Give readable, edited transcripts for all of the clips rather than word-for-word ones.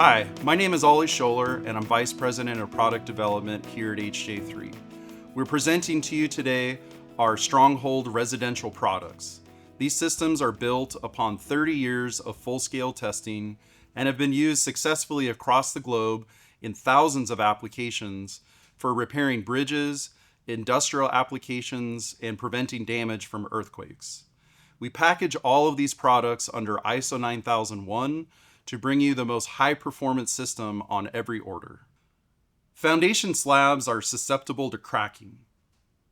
Hi, my name is Ollie Scholler, and I'm Vice President of Product Development here at HJ3. We're presenting to you today our StrongHold Residential products. These systems are built upon 30 years of full-scale testing and have been used successfully across the globe in thousands of applications for repairing bridges, industrial applications, and preventing damage from earthquakes. We package all of these products under ISO 9001 to bring you the most high-performance system on every order. Foundation slabs are susceptible to cracking.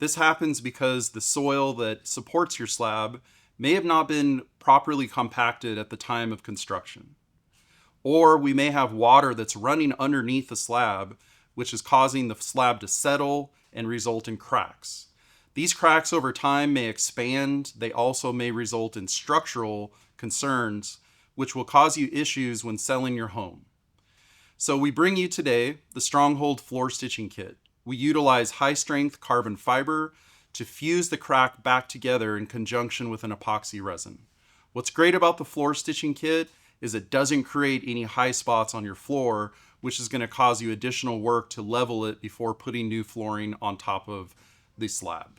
This happens because the soil that supports your slab may have not been properly compacted at the time of construction. Or we may have water that's running underneath the slab, which is causing the slab to settle and result in cracks. These cracks over time may expand. They also may result in structural concerns, which will cause you issues when selling your home. So we bring you today the StrongHold Floor Stitching Kit. We utilize high-strength carbon fiber to fuse the crack back together in conjunction with an epoxy resin. What's great about the floor stitching kit is it doesn't create any high spots on your floor, which is going to cause you additional work to level it before putting new flooring on top of the slab.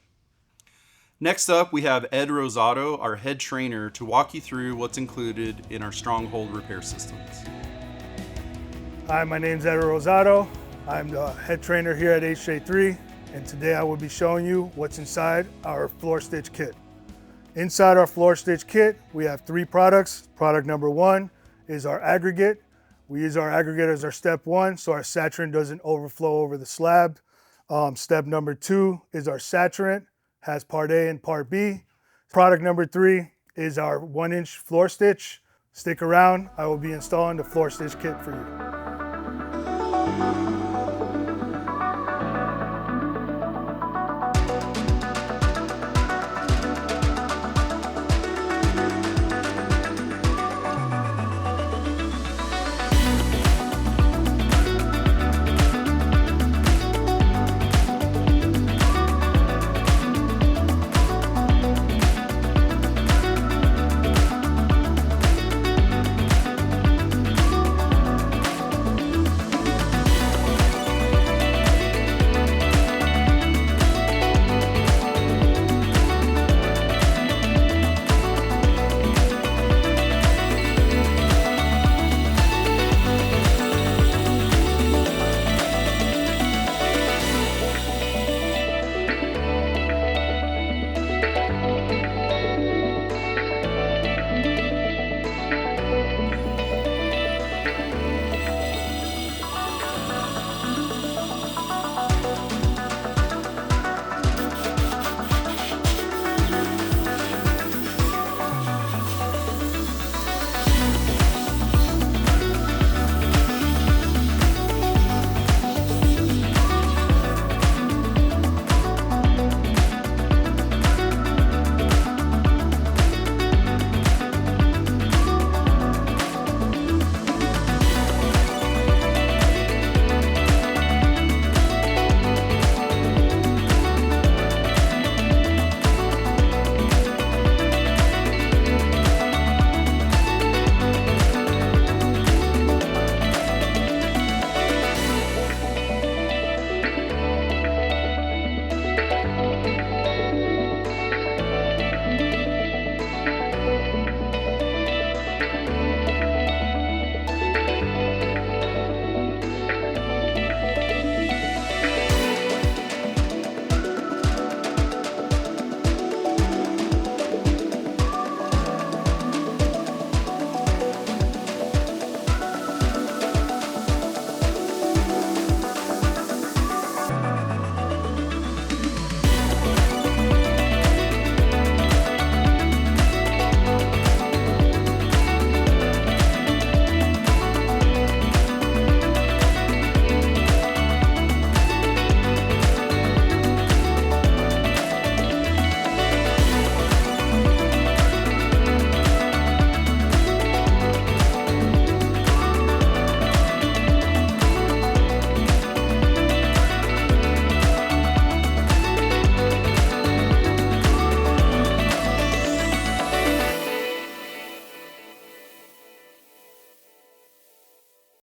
Next up, we have Ed Rosato, our head trainer, to walk you through what's included in our StrongHold repair systems. Hi, my name is Ed Rosato. I'm the head trainer here at HJ3, and today I will be showing you what's inside our floor stitch kit. Inside our floor stitch kit, we have 3 products. Product number 1 is our aggregate. We use our aggregate as our step 1 so our saturant doesn't overflow over the slab. Step number 2 is our saturant, has part A and part B. Product number 3 is our 1-inch floor stitch. Stick around, I will be installing the floor stitch kit for you.